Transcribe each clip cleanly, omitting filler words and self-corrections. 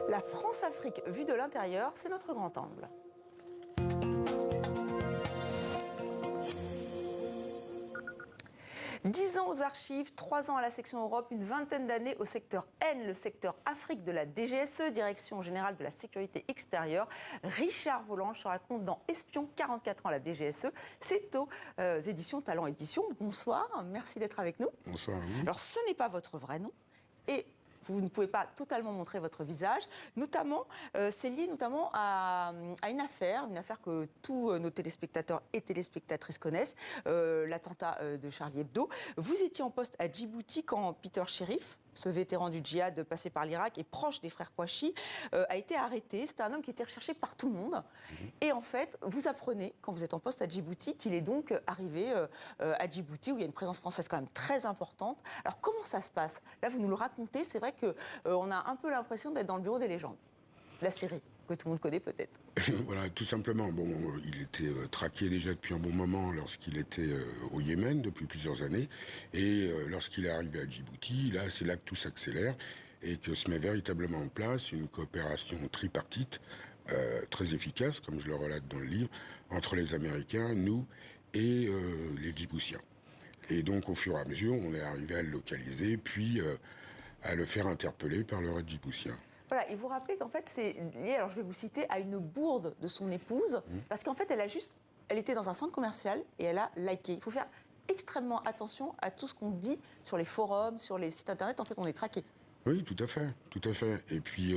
La France-Afrique vue de l'intérieur, c'est notre grand angle. « 10 ans aux archives, 3 ans à la section Europe, une vingtaine d'années au secteur N, le secteur Afrique de la DGSE, Direction Générale de la Sécurité Extérieure. Richard Volange se raconte dans Espion, 44 ans à la DGSE. C'est aux éditions Talent Éditions. Bonsoir, merci d'être avec nous. Bonsoir. Alors, ce n'est pas votre vrai nom et vous ne pouvez pas totalement montrer votre visage. Notamment, c'est lié notamment à une affaire que tous nos téléspectateurs et téléspectatrices connaissent, l'attentat de Charlie Hebdo. Vous étiez en poste à Djibouti quand Peter Sherif, ce vétéran du djihad passé par l'Irak et proche des frères Kouachi, a été arrêté. C'était un homme qui était recherché par tout le monde. Et en fait, vous apprenez, quand vous êtes en poste à Djibouti, qu'il est donc arrivé à Djibouti, où il y a une présence française quand même très importante. Alors comment ça se passe? Là, vous nous le racontez, c'est vrai qu'on a un peu l'impression d'être dans le bureau des légendes. La série, que tout le monde connaît peut-être. Voilà, tout simplement. Bon, il était traqué déjà depuis un bon moment lorsqu'il était au Yémen, depuis plusieurs années. Et lorsqu'il est arrivé à Djibouti, là, c'est là que tout s'accélère et que se met véritablement en place une coopération tripartite très efficace, comme je le relate dans le livre, entre les Américains, nous et les Djiboutiens. Et donc, au fur et à mesure, on est arrivé à le localiser, puis à le faire interpeller par le raid djiboutien. Voilà, et vous rappelez qu'en fait, c'est lié, alors je vais vous citer, à une bourde de son épouse, parce qu'en fait, elle était dans un centre commercial et elle a liké. Il faut faire extrêmement attention à tout ce qu'on dit sur les forums, sur les sites internet. En fait, on est traqué. Oui, tout à fait, tout à fait. Et puis,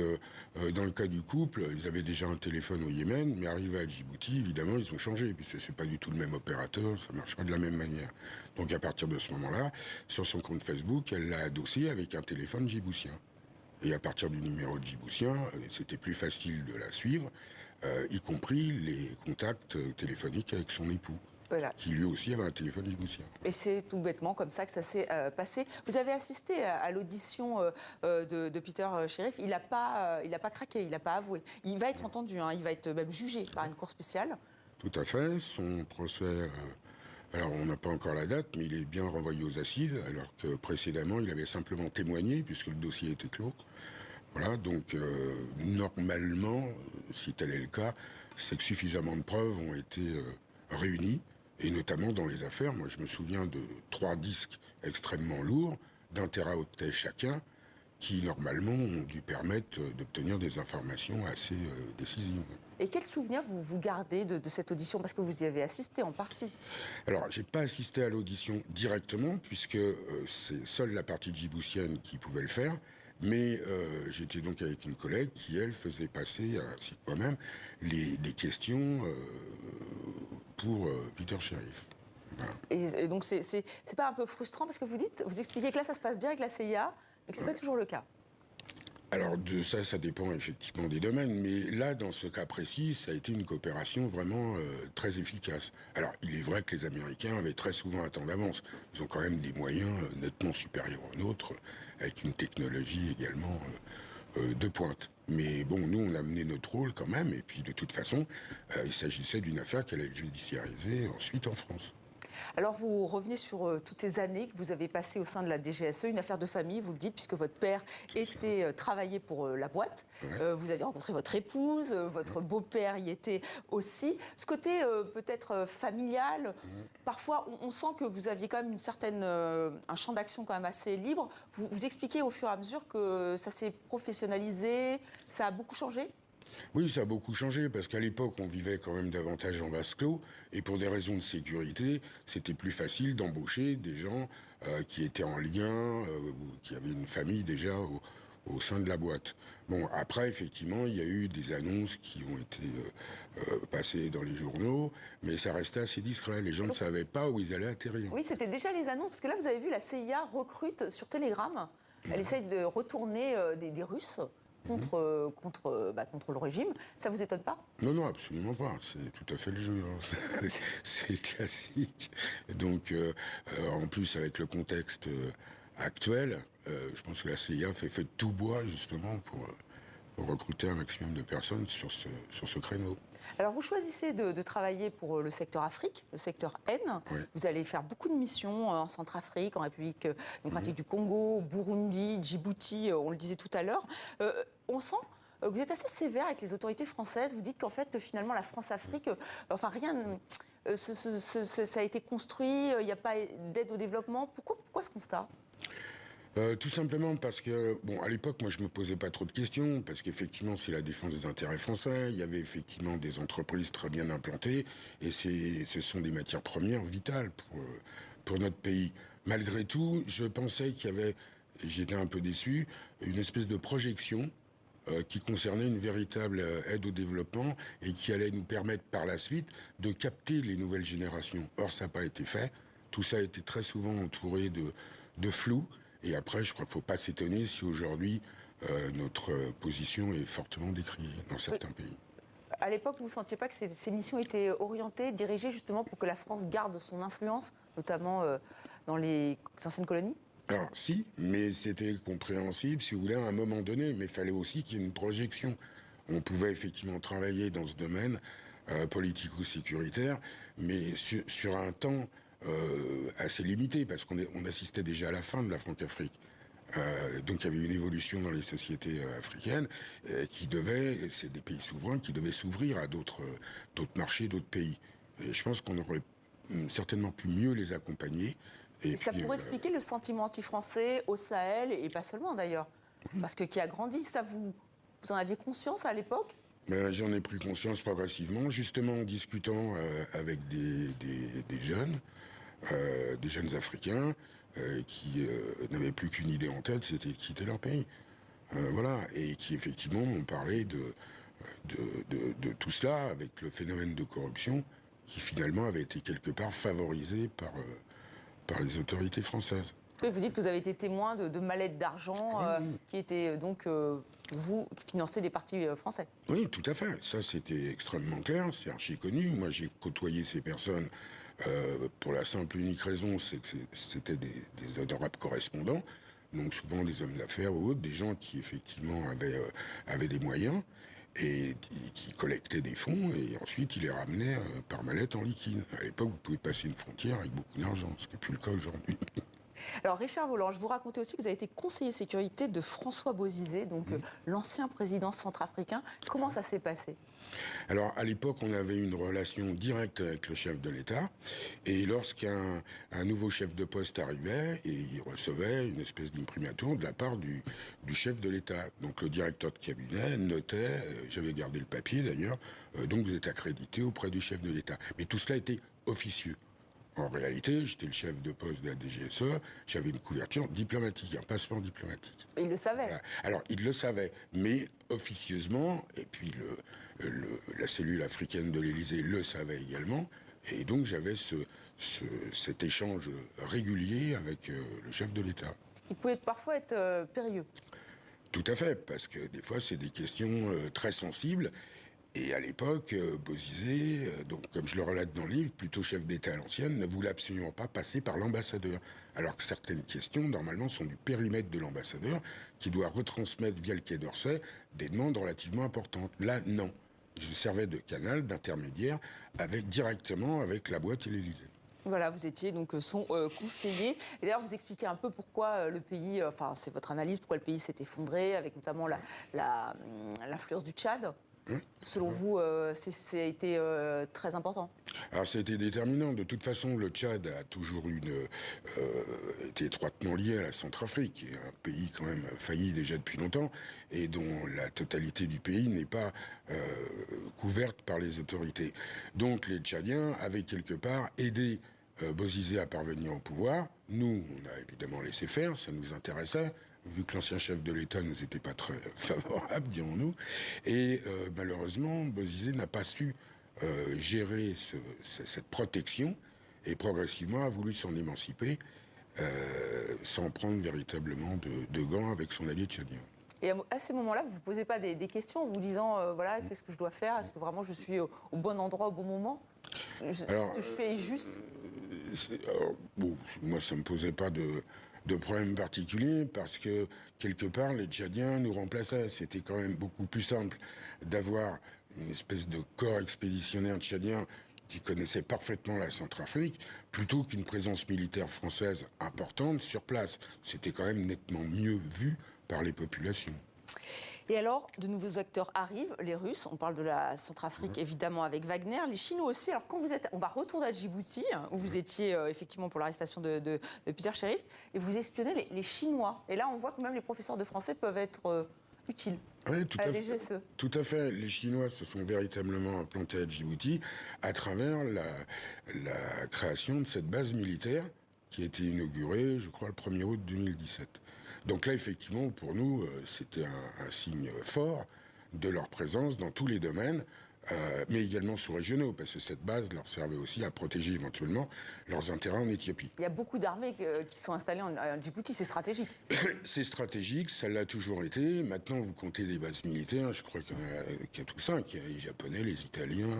dans le cas du couple, ils avaient déjà un téléphone au Yémen, mais arrivés à Djibouti, évidemment, ils ont changé, puisque c'est pas du tout le même opérateur, ça marche pas de la même manière. Donc, à partir de ce moment-là, sur son compte Facebook, elle l'a adossé avec un téléphone djiboutien. Et à partir du numéro djiboutien, c'était plus facile de la suivre, y compris les contacts téléphoniques avec son époux. Voilà. Qui lui aussi avait un téléphone djiboutien. Et c'est tout bêtement comme ça que ça s'est passé. Vous avez assisté à l'audition de Peter Sherif. Il n'a pas craqué, il n'a pas avoué. Il va être entendu, hein, il va être même jugé par une cour spéciale. Tout à fait. Son procès, alors on n'a pas encore la date, mais il est bien renvoyé aux assises, alors que précédemment il avait simplement témoigné puisque le dossier était clos. Voilà, donc normalement, si tel est le cas, c'est que suffisamment de preuves ont été réunies. Et notamment dans les affaires, moi je me souviens de 3 disques extrêmement lourds, d'1 téraoctet chacun, qui normalement ont dû permettre d'obtenir des informations assez décisives. Et quel souvenir vous gardez de cette audition? Parce que vous y avez assisté en partie. Alors, j'ai pas assisté à l'audition directement, puisque c'est seule la partie djiboutienne qui pouvait le faire. Mais j'étais donc avec une collègue qui, elle, faisait passer, ainsi que moi-même, les questions pour Peter Sherif. Voilà. Et donc, c'est pas un peu frustrant parce que vous expliquez que là, ça se passe bien avec la CIA, mais que c'est pas toujours le cas. Alors, de ça dépend effectivement des domaines, mais là, dans ce cas précis, ça a été une coopération vraiment très efficace. Alors, il est vrai que les Américains avaient très souvent un temps d'avance. Ils ont quand même des moyens nettement supérieurs aux nôtres, avec une technologie également de pointe. Mais bon, nous, on a mené notre rôle quand même, et puis de toute façon, il s'agissait d'une affaire qui allait être judiciarisée ensuite en France. Alors vous revenez sur toutes ces années que vous avez passées au sein de la DGSE, une affaire de famille, vous le dites, puisque votre père travaillait pour la boîte. Ouais. Vous avez rencontré votre épouse, votre beau-père y était aussi. Ce côté peut-être familial, parfois on sent que vous aviez quand même un champ d'action quand même assez libre. Vous expliquez au fur et à mesure que ça s'est professionnalisé, ça a beaucoup changé ? Oui, ça a beaucoup changé, parce qu'à l'époque, on vivait quand même davantage en vase clos, et pour des raisons de sécurité, c'était plus facile d'embaucher des gens qui étaient en lien, ou qui avaient une famille déjà au sein de la boîte. Bon, après, effectivement, il y a eu des annonces qui ont été passées dans les journaux, mais ça restait assez discret. Les gens ne savaient pas où ils allaient atterrir. Oui, c'était déjà les annonces, parce que là, vous avez vu, la CIA recrute sur Telegram. Elle essaye de retourner des Russes contre le régime. Ça vous étonne pas? Non, absolument pas. C'est tout à fait le jeu. Hein. C'est classique. Donc, en plus, avec le contexte actuel, je pense que la CIA fait de tout bois, justement, pour recruter un maximum de personnes sur ce créneau. Alors, vous choisissez de travailler pour le secteur Afrique, le secteur N. Oui. Vous allez faire beaucoup de missions en Centrafrique, en République démocratique du Congo, Burundi, Djibouti, on le disait tout à l'heure. On sent vous êtes assez sévère avec les autorités françaises. Vous dites qu'en fait, finalement, la France-Afrique, enfin rien, ça a été construit, il n'y a pas d'aide au développement. Pourquoi ce constat? Tout simplement parce que, bon, à l'époque, moi, je me posais pas trop de questions, parce qu'effectivement, c'est la défense des intérêts français. Il y avait effectivement des entreprises très bien implantées, et ce sont des matières premières vitales pour notre pays. Malgré tout, je pensais qu'il y avait, j'étais un peu déçu, une espèce de projection qui concernait une véritable aide au développement et qui allait nous permettre par la suite de capter les nouvelles générations. Or, ça n'a pas été fait. Tout ça a été très souvent entouré de flou. Et après, je crois qu'il ne faut pas s'étonner si aujourd'hui notre position est fortement décriée dans certains pays. À l'époque, vous ne sentiez pas que ces missions étaient orientées, dirigées justement pour que la France garde son influence, notamment dans les anciennes colonies? Alors, si, mais c'était compréhensible, si vous voulez, à un moment donné, mais il fallait aussi qu'il y ait une projection. On pouvait effectivement travailler dans ce domaine politico-sécuritaire, mais sur un temps assez limité, parce qu'on assistait déjà à la fin de la Franc-Afrique. Donc il y avait une évolution dans les sociétés africaines c'est des pays souverains qui devaient s'ouvrir à d'autres marchés, d'autres pays. Et je pense qu'on aurait certainement pu mieux les accompagner. Et ça pourrait expliquer le sentiment anti-français au Sahel, et pas seulement d'ailleurs, parce que qui a grandi, ça vous en aviez conscience à l'époque? Ben, j'en ai pris conscience progressivement, justement en discutant avec des jeunes Africains qui n'avaient plus qu'une idée en tête, c'était de quitter leur pays. Voilà, et qui effectivement m'ont parlé de tout cela avec le phénomène de corruption qui finalement avait été quelque part favorisé par les autorités françaises. Oui, vous dites que vous avez été témoin de mallettes d'argent qui étaient donc, vous, qui finançaient des partis français. Oui, tout à fait. Ça, c'était extrêmement clair, c'est archi connu. Moi, j'ai côtoyé ces personnes pour la simple et unique raison, c'est que c'était des adorables correspondants, donc souvent des hommes d'affaires ou autres, des gens qui effectivement avaient des moyens et qui collectaient des fonds et ensuite ils les ramenaient par mallette en liquide. À l'époque, vous pouvez passer une frontière avec beaucoup d'argent, ce qui n'est plus le cas aujourd'hui. Alors Richard Voland, je vous racontais aussi que vous avez été conseiller sécurité de François Bozizé, donc l'ancien président centrafricain. Comment ça s'est passé? Alors, à l'époque, on avait une relation directe avec le chef de l'État. Et lorsqu'un nouveau chef de poste arrivait, et il recevait une espèce d'imprimatur de la part du chef de l'État. Donc, le directeur de cabinet notait, j'avais gardé le papier d'ailleurs, donc vous êtes accrédité auprès du chef de l'État. Mais tout cela était officieux. En réalité, j'étais le chef de poste de la DGSE, j'avais une couverture diplomatique, un passeport diplomatique. Il le savait. Voilà. Alors, il le savait, mais officieusement, et puis la cellule africaine de l'Élysée le savait également, et donc j'avais cet échange régulier avec le chef de l'État. Ce qui pouvait parfois être périlleux. Tout à fait, parce que des fois, c'est des questions très sensibles. Et à l'époque, Bozizé, donc comme je le relate dans le livre, plutôt chef d'État à l'ancienne, ne voulait absolument pas passer par l'ambassadeur. Alors que certaines questions, normalement, sont du périmètre de l'ambassadeur, qui doit retransmettre via le Quai d'Orsay des demandes relativement importantes. Là, non. Je servais de canal, d'intermédiaire, directement avec la boîte et l'Élysée. Voilà, vous étiez donc son conseiller. Et d'ailleurs, vous expliquez un peu pourquoi le pays, enfin, c'est votre analyse, pourquoi le pays s'est effondré, avec notamment l'influence du Tchad. Selon vous, ça a été très important? Alors, ça a été déterminant. De toute façon, le Tchad a toujours été étroitement lié à la Centrafrique, qui est un pays quand même failli déjà depuis longtemps, et dont la totalité du pays n'est pas couverte par les autorités. Donc, les Tchadiens avaient quelque part aidé Bozizé à parvenir au pouvoir. Nous, on a évidemment laissé faire, ça nous intéressait, vu que l'ancien chef de l'État ne nous était pas très favorable, dirons-nous. Et malheureusement, Bozizé n'a pas su gérer cette protection et progressivement a voulu s'en émanciper sans prendre véritablement de gants avec son allié tchadien. Et à ces moments-là, vous ne vous posez pas des questions en vous disant, voilà, qu'est-ce que je dois faire? Est-ce que vraiment je suis au bon endroit, au bon moment? Alors, ce que je fais est juste? Bon, moi, ça ne me posait pas de problème particulier parce que, quelque part, les Tchadiens nous remplaçaient. C'était quand même beaucoup plus simple d'avoir une espèce de corps expéditionnaire tchadien qui connaissait parfaitement la Centrafrique, plutôt qu'une présence militaire française importante sur place. C'était quand même nettement mieux vu par les populations. Et alors, de nouveaux acteurs arrivent, les Russes, on parle de la Centrafrique évidemment avec Wagner, les Chinois aussi. Alors quand on va retourner à Djibouti, où vous étiez effectivement pour l'arrestation de Peter Sherif, et vous espionnez les Chinois. Et là, on voit que même les professeurs de français peuvent être utiles Oui, tout à la à fait. DGSE. Tout à fait. Les Chinois se sont véritablement implantés à Djibouti à travers la création de cette base militaire qui a été inaugurée, je crois, le 1er août 2017. Donc là, effectivement, pour nous, c'était un signe fort de leur présence dans tous les domaines, mais également sous-régionaux, parce que cette base leur servait aussi à protéger éventuellement leurs intérêts en Éthiopie. Il y a beaucoup d'armées qui sont installées en Djibouti, c'est stratégique. C'est stratégique, ça l'a toujours été. Maintenant, vous comptez des bases militaires, je crois qu'il y en a 4 ou 5. Il y a les Japonais, les Italiens,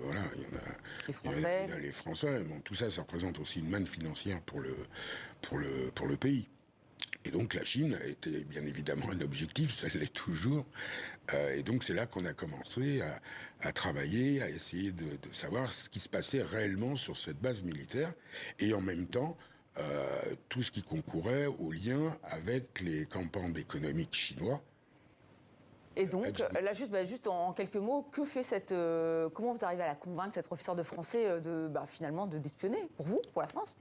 voilà, il y en a Les Français. il y en a les Français. Bon, tout ça, ça représente aussi une manne financière pour le pays. Et donc la Chine a été bien évidemment un objectif, ça l'est toujours. Et donc c'est là qu'on a commencé à travailler, à essayer de savoir ce qui se passait réellement sur cette base militaire. Et en même temps, tout ce qui concourait au lien avec les campagnes économiques chinois. Et donc, là, juste en quelques mots, que fait comment vous arrivez à la convaincre, cette professeure de français, finalement, d'espionner, pour vous, pour la France?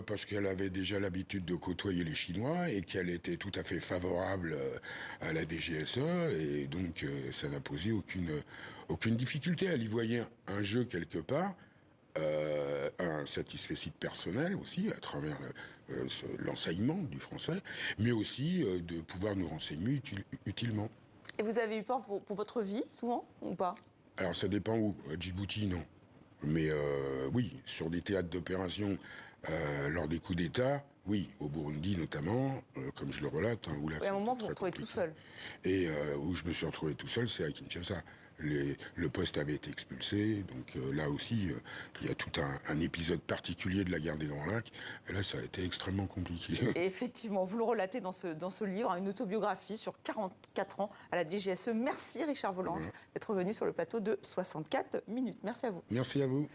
Parce qu'elle avait déjà l'habitude de côtoyer les Chinois et qu'elle était tout à fait favorable à la DGSE, et donc ça n'a posé aucune difficulté. Elle y voyait un jeu quelque part, un satisfecit personnel aussi à travers l'enseignement du français, mais aussi de pouvoir nous renseigner utilement. Et vous avez eu peur pour votre vie, souvent, ou pas? Alors ça dépend où. À Djibouti, non. Mais oui, sur des théâtres d'opération, lors des coups d'État, oui, au Burundi notamment, comme je le relate. Hein, où là, Et à un moment, vous vous retrouvez tout seul. Et où je me suis retrouvé tout seul, c'est à Kinshasa. Le poste avait été expulsé, donc là aussi, il y a tout un épisode particulier de la guerre des Grands Lacs. Et là, ça a été extrêmement compliqué. Et effectivement, vous le relatez dans ce livre, une autobiographie sur 44 ans à la DGSE. Merci Richard Volange d'être venu sur le plateau de 64 minutes. Merci à vous. Merci à vous.